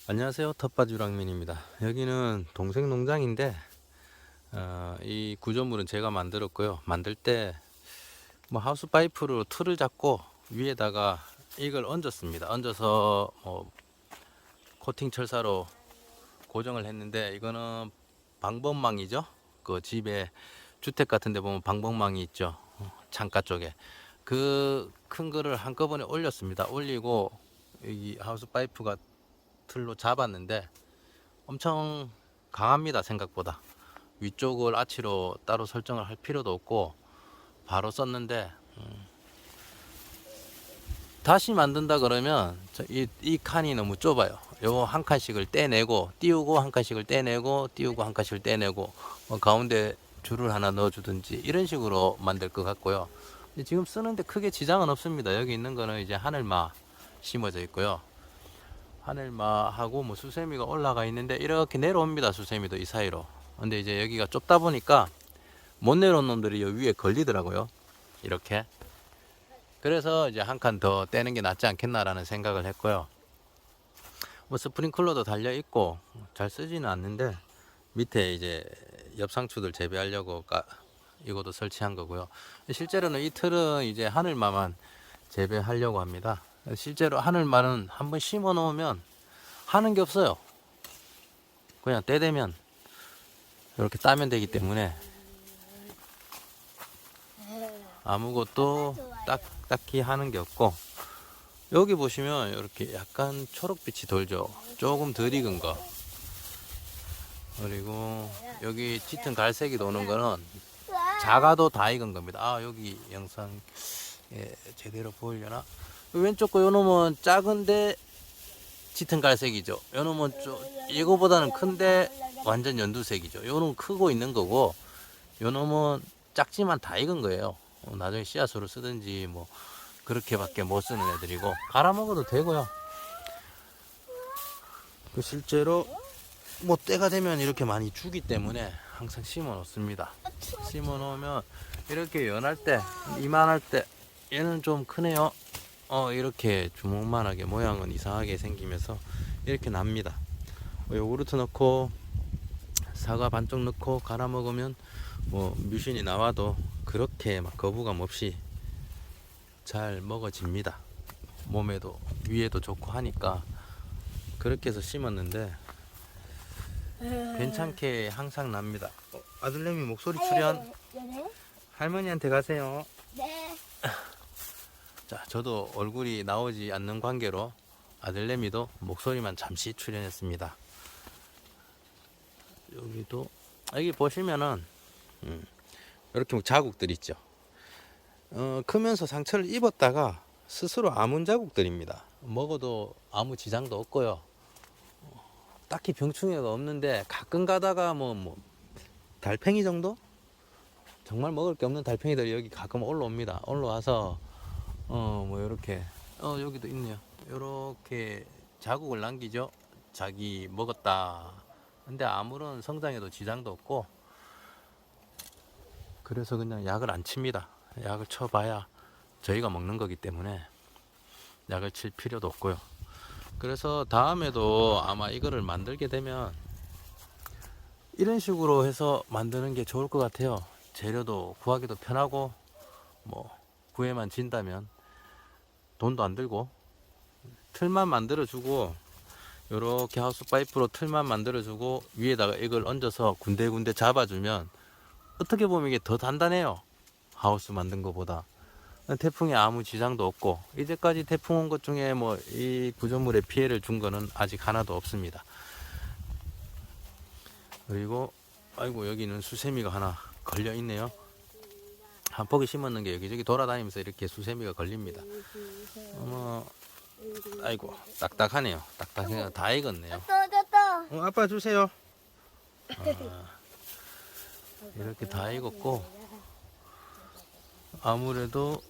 안녕하세요, 텃밭유랑민입니다. 여기는 동생 농장인데 이 구조물은 제가 만들었고요. 만들 때 뭐 하우스 파이프로 틀을 잡고 위에다가 이걸 얹었습니다. 얹어서 코팅 철사로 고정을 했는데, 이거는 방범망이죠. 그 집에 주택 같은 데 보면 방범망이 있죠. 창가 쪽에 그 큰 거를 한꺼번에 올렸습니다. 올리고 이 하우스 파이프가 틀로 잡았는데 엄청 강합니다. 생각보다. 위쪽을 아치로 따로 설정을 할 필요도 없고 바로 썼는데, 다시 만든다 그러면 이 칸이 너무 좁아요. 요 한 칸씩을 떼내고 띄우고 한 칸씩을 떼내고 띄우고 한 칸씩을 떼내고 가운데 줄을 하나 넣어주든지 이런 식으로 만들 것 같고요. 근데 지금 쓰는데 크게 지장은 없습니다. 여기 있는 거는 이제 하늘마 심어져 있고요. 하늘마하고 뭐 수세미가 올라가 있는데 이렇게 내려옵니다. 수세미도 이 사이로. 근데 이제 여기가 좁다 보니까 못 내려온 놈들이 여기 위에 걸리더라고요. 이렇게. 그래서 이제 한 칸 더 떼는 게 낫지 않겠나라는 생각을 했고요. 뭐 스프링클러도 달려 있고 잘 쓰지는 않는데 밑에 이제 엽상추들 재배하려고 이것도 설치한 거고요. 실제로는 이 틀은 이제 하늘마만 재배하려고 합니다. 실제로 하늘마는 한번 심어 놓으면 하는 게 없어요. 그냥 때 되면 이렇게 따면 되기 때문에 아무것도 딱히 하는 게 없고, 여기 보시면 이렇게 약간 초록빛이 돌죠. 조금 덜 익은 거. 그리고 여기 짙은 갈색이 도는 거는 작아도 다 익은 겁니다. 여기 영상 제대로 보이려나? 왼쪽 거 요놈은 작은데 짙은 갈색이죠. 요놈은 이거보다는 큰데 완전 연두색이죠. 요놈은 크고 있는 거고, 요놈은 작지만 다 익은 거예요. 나중에 씨앗으로 쓰든지 뭐 그렇게밖에 못 쓰는 애들이고, 갈아 먹어도 되고요. 실제로 뭐 때가 되면 이렇게 많이 주기 때문에 항상 심어 놓습니다. 심어 놓으면 이렇게 연할 때, 이만할 때, 얘는 좀 크네요. 이렇게 주먹만하게 모양은 이상하게 생기면서 이렇게 납니다. 요구르트 넣고 사과 반쪽 넣고 갈아 먹으면 뭐 뮤신이 나와도 그렇게 막 거부감 없이 잘 먹어집니다. 몸에도 위에도 좋고 하니까 그렇게 해서 심었는데 괜찮게 항상 납니다. 아들내미 목소리 출연. 할머니한테 가세요. 네. 자, 저도 얼굴이 나오지 않는 관계로 아들내미도 목소리만 잠시 출연했습니다. 여기도 여기 보시면은 이렇게 자국들 있죠. 크면서 상처를 입었다가 스스로 아문 자국들입니다. 먹어도 아무 지장도 없고요. 딱히 병충해가 없는데 가끔 가다가 뭐 달팽이 정도? 정말 먹을 게 없는 달팽이들이 여기 가끔 올라옵니다. 올라와서 뭐 이렇게 여기도 있네요. 이렇게 자국을 남기죠. 자기 먹었다. 근데 아무런 성장에도 지장도 없고, 그래서 그냥 약을 안 칩니다. 약을 쳐봐야 저희가 먹는 거기 때문에 약을 칠 필요도 없고요. 그래서 다음에도 아마 이거를 만들게 되면 이런 식으로 해서 만드는 게 좋을 것 같아요. 재료도 구하기도 편하고, 뭐 구해만 진다면 돈도 안 들고, 틀만 만들어주고, 요렇게 하우스 파이프로 틀만 만들어주고 위에다가 이걸 얹어서 군데군데 잡아주면 어떻게 보면 이게 더 단단해요. 하우스 만든 것보다. 태풍에 아무 지장도 없고, 이제까지 태풍 온 것 중에 뭐 이 구조물에 피해를 준 거는 아직 하나도 없습니다. 그리고 아이고, 여기는 수세미가 하나 걸려 있네요. 한 포기 심었는 게 여기저기 돌아다니면서 이렇게 수세미가 걸립니다. 아이고, 딱딱하네요. 딱딱해서 다 익었네요. 아빠 주세요. 이렇게 다 익었고, 아무래도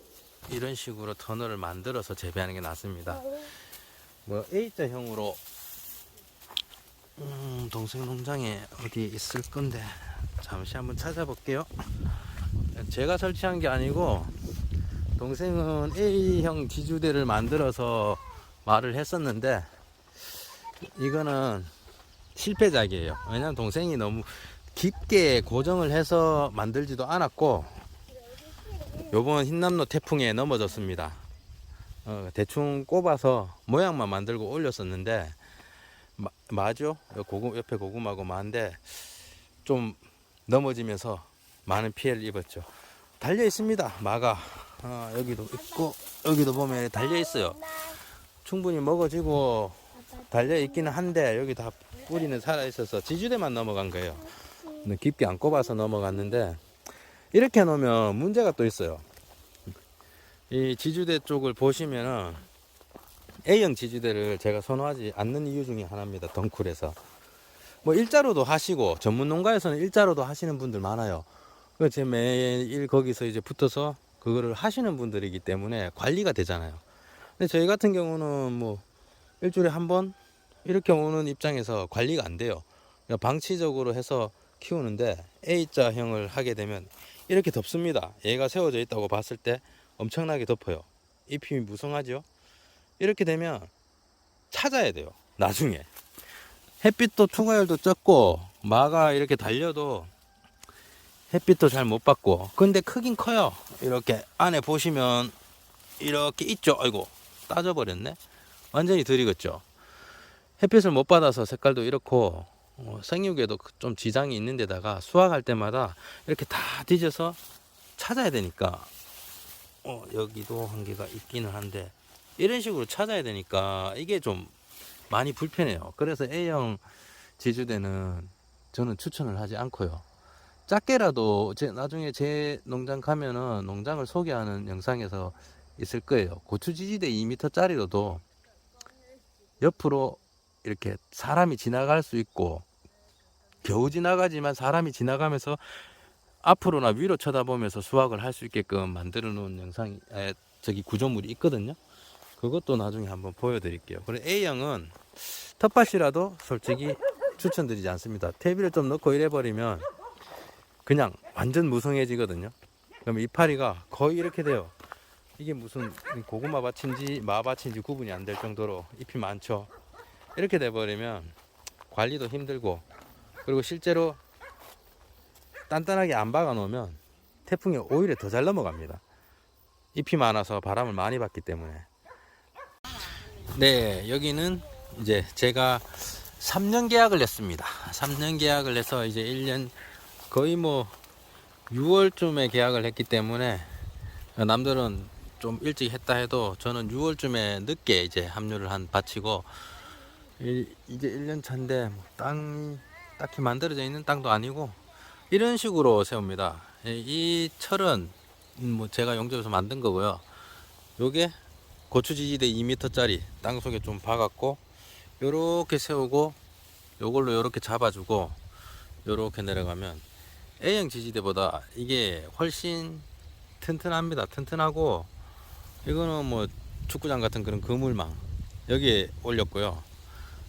이런 식으로 터널을 만들어서 재배하는 게 낫습니다. 뭐 A자형으로 동생 농장에 어디 있을 건데 잠시 한번 찾아볼게요. 제가 설치한 게 아니고 동생은 A형 지주대를 만들어서 말을 했었는데 이거는 실패작이에요. 왜냐면 동생이 너무 깊게 고정을 해서 만들지도 않았고, 요번 흰남노 태풍에 넘어졌습니다. 대충 꼽아서 모양만 만들고 올렸었는데, 마죠? 옆에 고구마고 마인데, 좀 넘어지면서 많은 피해를 입었죠. 달려 있습니다, 마가. 여기도 있고, 여기도 보면 달려 있어요. 충분히 먹어지고 달려 있기는 한데, 여기 다 뿌리는 살아 있어서 지주대만 넘어간 거예요. 깊게 안 꼽아서 넘어갔는데, 이렇게 놓으면 문제가 또 있어요. 이 지주대 쪽을 보시면은 A형 지주대를 제가 선호하지 않는 이유 중에 하나입니다. 덩쿨에서 뭐 일자로도 하시고, 전문 농가에서는 일자로도 하시는 분들 많아요. 제 매일 거기서 이제 붙어서 그거를 하시는 분들이기 때문에 관리가 되잖아요. 근데 저희 같은 경우는 뭐 일주일에 한 번 이렇게 오는 입장에서 관리가 안 돼요. 그러니까 방치적으로 해서 키우는데, A자형을 하게 되면 이렇게 덮습니다. 얘가 세워져 있다고 봤을 때 엄청나게 덮어요. 잎이 무성하죠. 이렇게 되면 찾아야 돼요. 나중에 햇빛도 투과율도 적고, 마가 이렇게 달려도 햇빛도 잘 못 받고. 근데 크긴 커요. 이렇게 안에 보시면 이렇게 있죠. 아이고, 따져버렸네. 완전히 덜 익었죠. 햇빛을 못 받아서 색깔도 이렇고, 생육에도 좀 지장이 있는 데다가 수확할 때마다 이렇게 다 뒤져서 찾아야 되니까, 여기도 한 개가 있기는 한데, 이런 식으로 찾아야 되니까 이게 좀 많이 불편해요. 그래서 A형 지주대는 저는 추천을 하지 않고요. 작게라도 나중에 제 농장 가면은 농장을 소개하는 영상에서 있을 거예요. 고추 지지대 2m짜리로도 옆으로 이렇게 사람이 지나갈 수 있고, 겨우 지나가지만 사람이 지나가면서 앞으로나 위로 쳐다보면서 수확을 할 수 있게끔 만들어 놓은 영상이, 구조물이 있거든요. 그것도 나중에 한번 보여드릴게요. 그리고 A형은 텃밭이라도 솔직히 추천드리지 않습니다. 퇴비를 좀 넣고 이래버리면 그냥 완전 무성해지거든요. 그럼 이파리가 거의 이렇게 돼요. 이게 무슨 고구마 밭인지 마밭인지 구분이 안 될 정도로 잎이 많죠. 이렇게 돼버리면 관리도 힘들고, 그리고 실제로 단단하게 안 박아 놓으면 태풍이 오히려 더 잘 넘어갑니다. 잎이 많아서 바람을 많이 받기 때문에. 네, 여기는 이제 제가 3년 계약을 했습니다. 3년 계약을 해서 이제 1년, 거의 뭐 6월쯤에 계약을 했기 때문에, 남들은 좀 일찍 했다 해도 저는 6월쯤에 늦게 이제 합류를 한 밭이고, 이제 1년 차인데 땅이 딱히 만들어져 있는 땅도 아니고, 이런 식으로 세웁니다. 이 철은 뭐 제가 용접해서 만든 거고요. 요게 고추 지지대 2m짜리 땅속에 좀 박았고, 요렇게 세우고 요걸로 요렇게 잡아주고 요렇게 내려가면 A형 지지대보다 이게 훨씬 튼튼합니다. 튼튼하고, 이거는 뭐 축구장 같은 그런 그물망 여기에 올렸고요.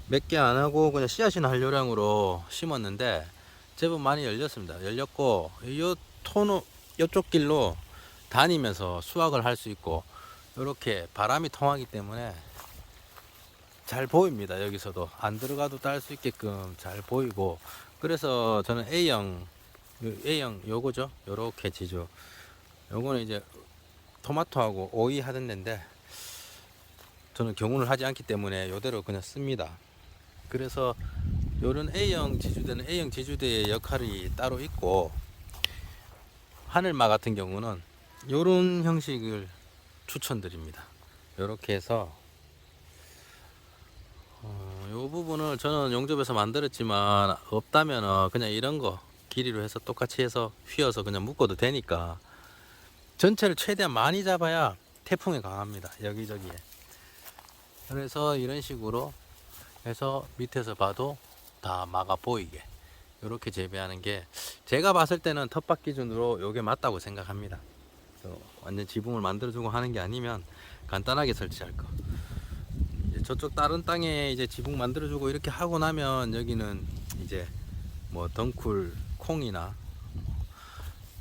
몇 개 안 하고 그냥 씨앗이나 할 요량으로 심었는데 제법 많이 열렸습니다. 열렸고, 요 요쪽 길로 다니면서 수확을 할 수 있고, 이렇게 바람이 통하기 때문에 잘 보입니다. 여기서도 안 들어가도 딸 수 있게끔 잘 보이고, 그래서 저는 A형 요거죠. 요렇게 지죠. 요거는 이제 토마토하고 오이 하던 데인데 저는 경운을 하지 않기 때문에 요대로 그냥 씁니다. 그래서 요런 A형 지주대는 A형 지주대의 역할이 따로 있고, 하늘마 같은 경우는 요런 형식을 추천드립니다. 요렇게 해서 요 부분을 저는 용접해서 만들었지만, 없다면 그냥 이런 거 길이로 해서 똑같이 해서 휘어서 그냥 묶어도 되니까, 전체를 최대한 많이 잡아야 태풍에 강합니다. 여기저기에. 그래서 이런 식으로 해서 밑에서 봐도 다 막아 보이게 이렇게 재배하는 게 제가 봤을 때는 텃밭 기준으로 요게 맞다고 생각합니다. 그래서 완전 지붕을 만들어주고 하는 게 아니면 간단하게 설치할 거. 이제 저쪽 다른 땅에 이제 지붕 만들어주고 이렇게 하고 나면, 여기는 이제 뭐 덩쿨 콩이나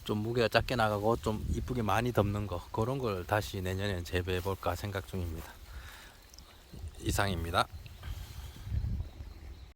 좀 무게가 작게 나가고 좀 이쁘게 많이 덮는 거, 그런 걸 다시 내년에 재배해 볼까 생각 중입니다. 이상입니다.